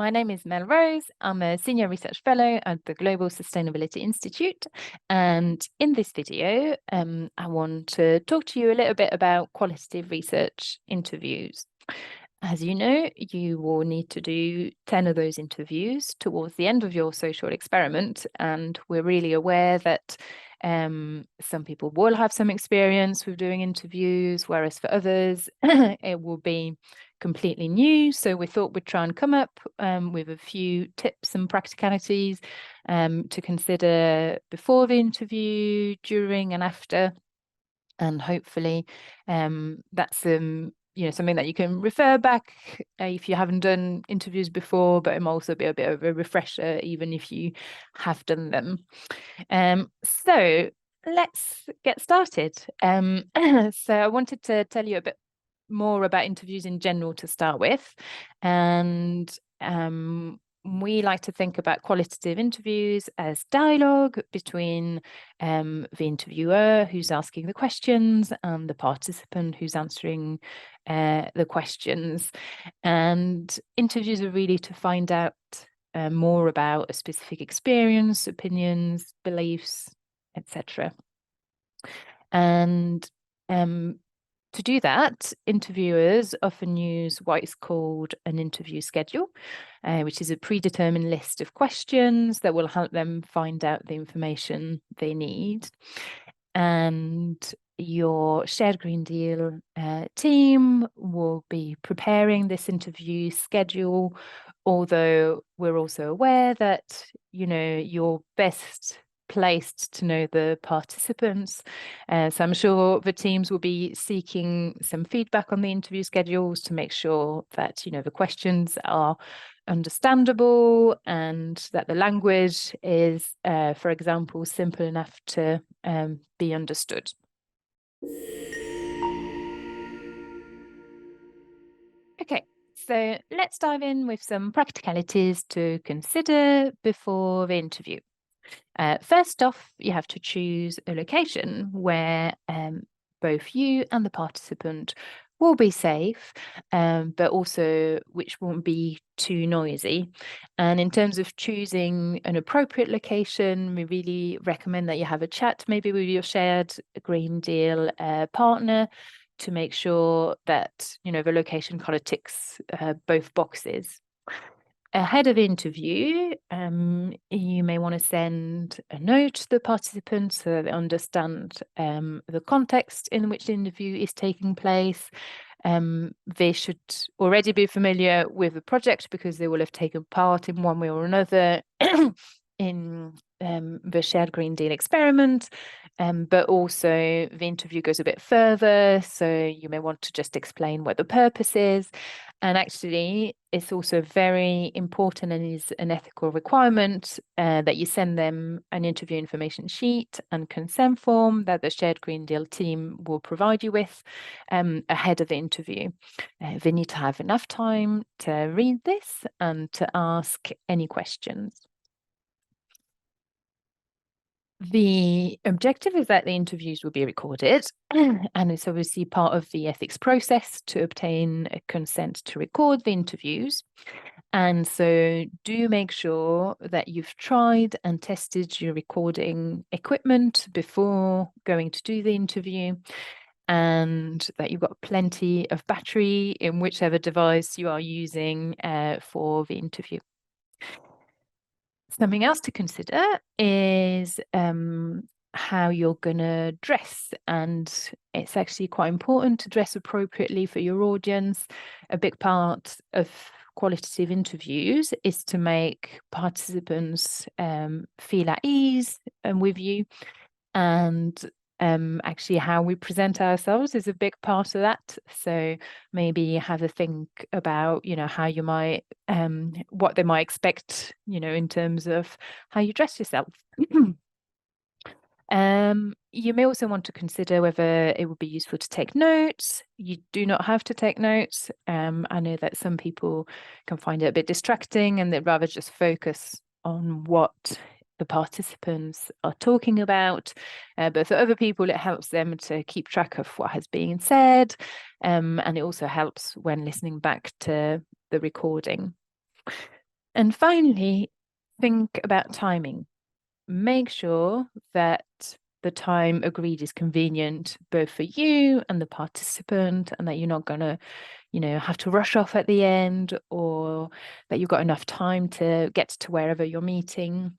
My name is Mel Rose. I'm a Senior Research Fellow at the Global Sustainability Institute. And in this video, I want to talk to you a little bit about qualitative research interviews. As you know, you will need to do 10 of those interviews towards the end of your social experiment. And we're really aware that some people will have some experience with doing interviews, whereas for others, it will be completely new. So we thought we'd try and come up with a few tips and practicalities to consider before the interview, during and after. And hopefully that's something that you can refer back if you haven't done interviews before, but it might also be a bit of a refresher even if you have done them. So let's get started. So I wanted to tell you a bit more about interviews in general to start with. And we like to think about qualitative interviews as dialogue between the interviewer who's asking the questions and the participant who's answering the questions. And interviews are really to find out more about a specific experience, opinions, beliefs, etc. And to do that, interviewers often use what is called an interview schedule, which is a predetermined list of questions that will help them find out the information they need. And your Shared Green Deal team will be preparing this interview schedule, although we're also aware that, you're best placed to know the participants. So I'm sure the teams will be seeking some feedback on the interview schedules to make sure that, the questions are understandable and that the language is, for example, simple enough to be understood. Okay, so let's dive in with some practicalities to consider before the interview. First off, you have to choose a location where both you and the participant will be safe, but also which won't be too noisy. And in terms of choosing an appropriate location, we really recommend that you have a chat maybe with your Shared Green Deal partner to make sure that, the location kind of ticks both boxes. Ahead of the interview, you may want to send a note to the participants so that they understand the context in which the interview is taking place. They should already be familiar with the project because they will have taken part in one way or another in the Shared Green Deal experiment. But also the interview goes a bit further, so you may want to just explain what the purpose is. And actually, it's also very important and is an ethical requirement that you send them an interview information sheet and consent form that the Shared Green Deal team will provide you with ahead of the interview. They need to have enough time to read this and to ask any questions. The objective is that the interviews will be recorded, and it's obviously part of the ethics process to obtain a consent to record the interviews. And so do make sure that you've tried and tested your recording equipment before going to do the interview, and that you've got plenty of battery in whichever device you are using for the interview. Something else to consider is how you're going to dress. And it's actually quite important to dress appropriately for your audience. A big part of qualitative interviews is to make participants feel at ease with you. And actually how we present ourselves is a big part of that. So maybe have a think about, how you might, what they might expect, in terms of how you dress yourself. You may also want to consider whether it would be useful to take notes. You do not have to take notes. I know that some people can find it a bit distracting and they'd rather just focus on what the participants are talking about, but for other people it helps them to keep track of what has been said, and it also helps when listening back to the recording. And finally, think about timing. Make sure that the time agreed is convenient both for you and the participant, and that you're not going to, have to rush off at the end, or that you've got enough time to get to wherever you're meeting.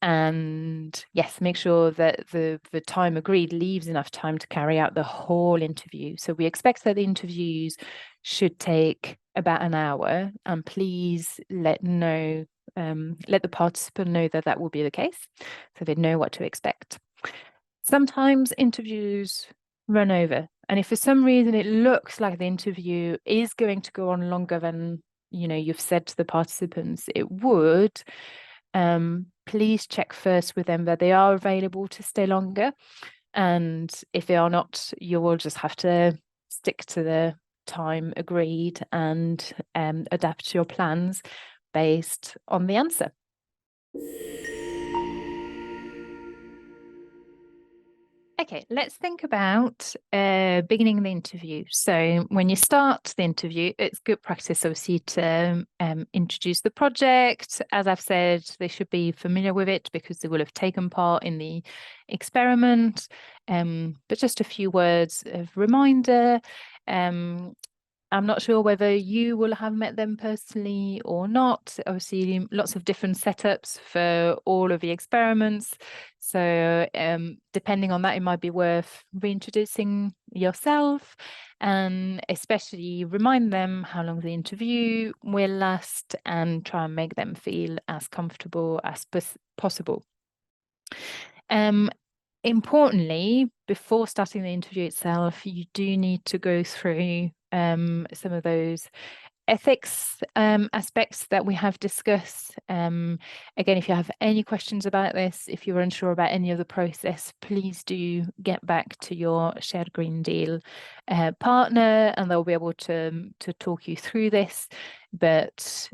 And yes, make sure that the time agreed leaves enough time to carry out the whole interview. So we expect that the interviews should take about an hour, and please let the participant know that that will be the case, so they know what to expect. Sometimes interviews run over, and if for some reason it looks like the interview is going to go on longer than you've said to the participants it would, please check first with them that they are available to stay longer. And if they are not, you will just have to stick to the time agreed and adapt your plans based on the answer. Okay, let's think about beginning the interview. So when you start the interview, it's good practice, obviously, to introduce the project. As I've said, they should be familiar with it because they will have taken part in the experiment. But just a few words of reminder. I'm not sure whether you will have met them personally or not. Obviously, lots of different setups for all of the experiments. So depending on that, it might be worth reintroducing yourself, and especially remind them how long the interview will last, and try and make them feel as comfortable as possible. Importantly, before starting the interview itself, you do need to go through some of those ethics aspects that we have discussed. Again, if you have any questions about this, if you're unsure about any of the process, please do get back to your shared green deal partner, and they'll be able to talk you through this. But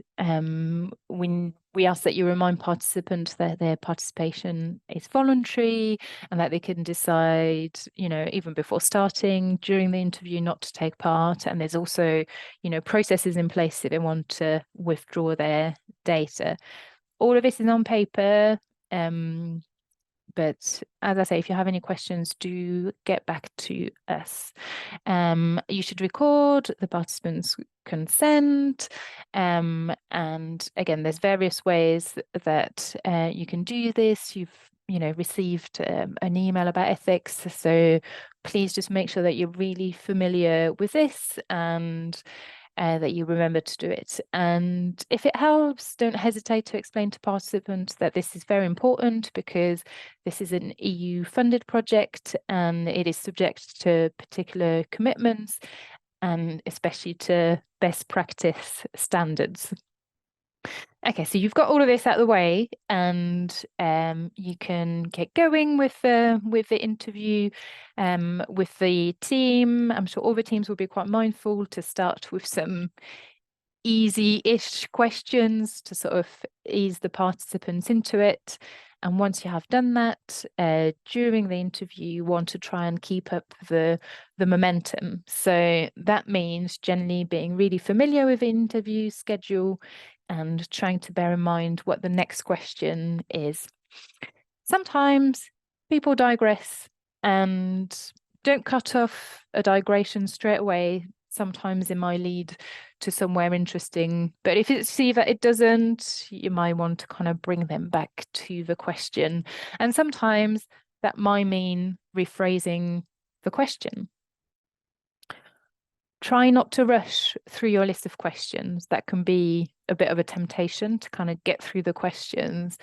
we ask that you remind participants that their participation is voluntary, and that they can decide, even before starting, during the interview, not to take part. And there's also, processes in place if they want to withdraw their data. All of this is on paper. But as I say, if you have any questions, do get back to us. You should record the participants' consent. And again, there's various ways that you can do this. You've received an email about ethics. So please just make sure that you're really familiar with this, and that you remember to do it. And if it helps, don't hesitate to explain to participants that this is very important, because this is an EU funded project and it is subject to particular commitments, and especially to best practice standards. Okay, so you've got all of this out of the way, and you can get going with the interview with the team. I'm sure all the teams will be quite mindful to start with some easy-ish questions to sort of ease the participants into it. And once you have done that, during the interview, you want to try and keep up the momentum. So that means generally being really familiar with the interview schedule and trying to bear in mind what the next question is. Sometimes people digress and don't cut off a digression straight away. Sometimes it might lead to somewhere interesting, but if you see that it doesn't, you might want to kind of bring them back to the question. And sometimes that might mean rephrasing the question. Try not to rush through your list of questions. That can be a bit of a temptation to kind of get through the questions,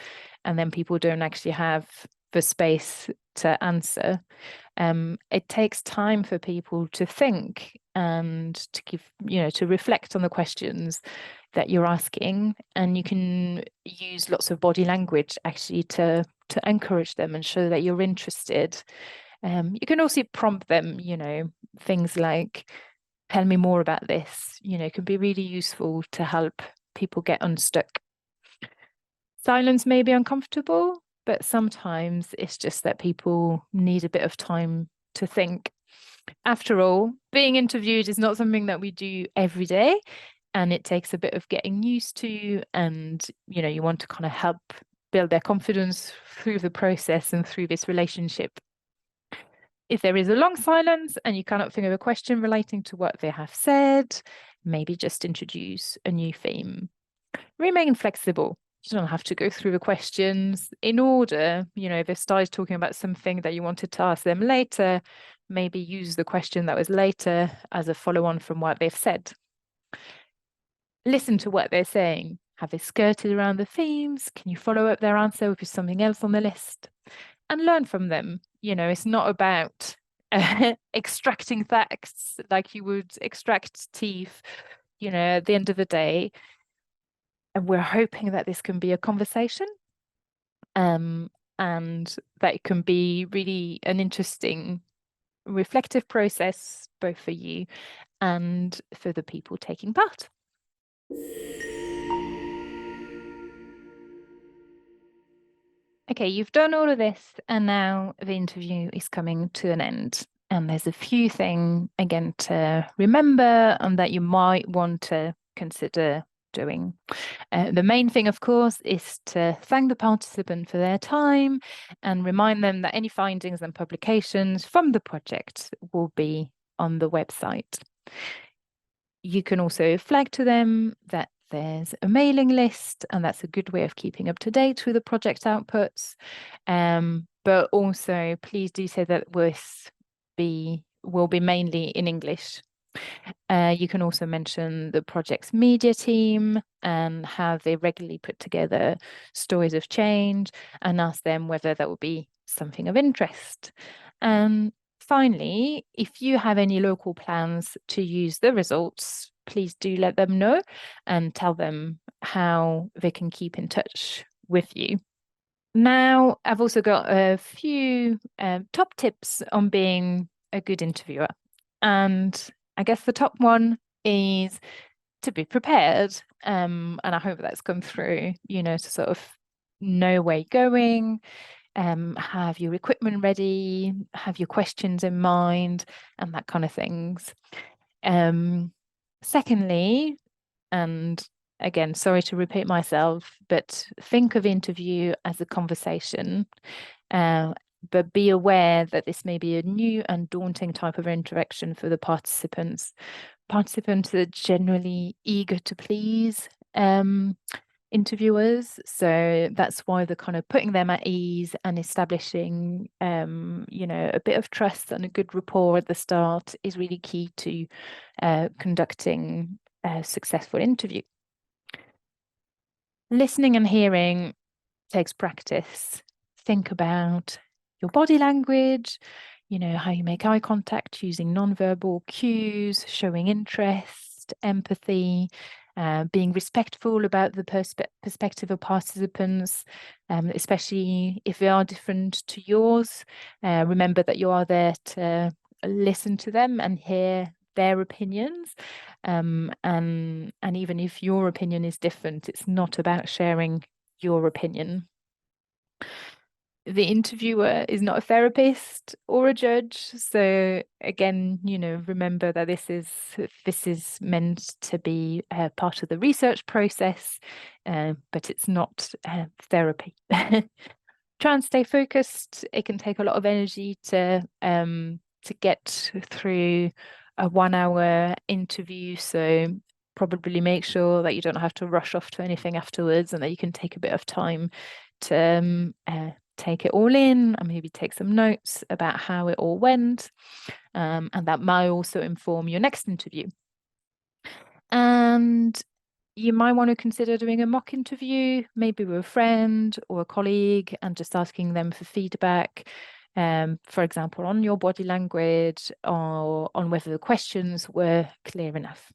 and then people don't actually have the space to answer. It takes time for people to think and to give, to reflect on the questions that you're asking. And you can use lots of body language actually to encourage them and show that you're interested. You can also prompt them, things like, tell me more about this, can be really useful to help people get unstuck. Silence may be uncomfortable, but sometimes it's just that people need a bit of time to think. After all, being interviewed is not something that we do every day. and it takes a bit of getting used to, and you want to kind of help build their confidence through the process and through this relationship. If there is a long silence and you cannot think of a question relating to what they have said, maybe just introduce a new theme. Remain flexible. You don't have to go through the questions in order. If they started talking about something that you wanted to ask them later, maybe use the question that was later as a follow-on from what they've said. Listen to what they're saying. Have they skirted around the themes? Can you follow up their answer with something else on the list? And learn from them. It's not about extracting facts like you would extract teeth. At the end of the day, and we're hoping that this can be a conversation, and that it can be really an interesting, reflective process, both for you and for the people taking part. Okay, you've done all of this, and now the interview is coming to an end. And there's a few things, again, to remember and that you might want to consider doing. The main thing, of course, is to thank the participant for their time and remind them that any findings and publications from the project will be on the website. You can also flag to them that there's a mailing list, and that's a good way of keeping up to date with the project outputs. But also, please do say that this will be mainly in English. You can also mention the project's media team and how they regularly put together stories of change, and ask them whether that would be something of interest. And finally, if you have any local plans to use the results, please do let them know and tell them how they can keep in touch with you. Now, I've also got a few top tips on being a good interviewer. And I guess the top one is to be prepared. And I hope that's come through, to sort of know where you're going, have your equipment ready, have your questions in mind, and that kind of things. Secondly, and again, sorry to repeat myself, but think of interview as a conversation, but be aware that this may be a new and daunting type of interaction for the participants. Participants are generally eager to please interviewers, so that's why the kind of putting them at ease and establishing a bit of trust and a good rapport at the start is really key to conducting a successful interview. Listening and hearing takes practice. Think about your body language, how you make eye contact using non-verbal cues, showing interest, empathy, being respectful about the perspective of participants, especially if they are different to yours. Remember that you are there to listen to them and hear their opinions, and even if your opinion is different, it's not about sharing your opinion. The interviewer is not a therapist or a judge, so again, remember that this is meant to be part of the research process, but it's not therapy. Try and stay focused. It can take a lot of energy to get through a 1-hour interview, so probably make sure that you don't have to rush off to anything afterwards, and that you can take a bit of time to take it all in and maybe take some notes about how it all went, and that might also inform your next interview. And you might want to consider doing a mock interview, maybe with a friend or a colleague, and just asking them for feedback, for example, on your body language or on whether the questions were clear enough.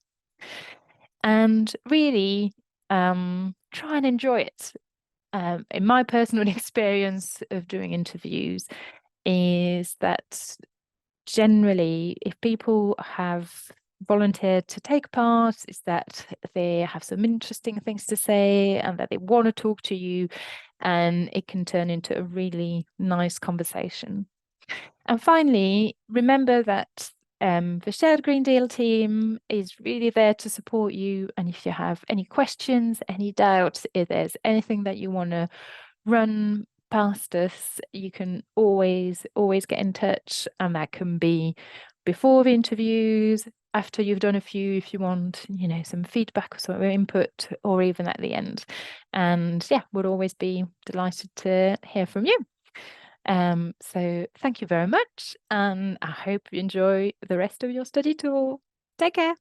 And really try and enjoy it. In my personal experience of doing interviews is that generally, if people have volunteered to take part, is that they have some interesting things to say and that they want to talk to you, and it can turn into a really nice conversation. And finally, remember that The Shared Green Deal team is really there to support you. And if you have any questions, any doubts, if there's anything that you want to run past us, you can always get in touch, and that can be before the interviews, after you've done a few, if you want, some feedback or sort of input, or even at the end. And yeah, we'll always be delighted to hear from you. So thank you very much, and I hope you enjoy the rest of your study tour. Take care.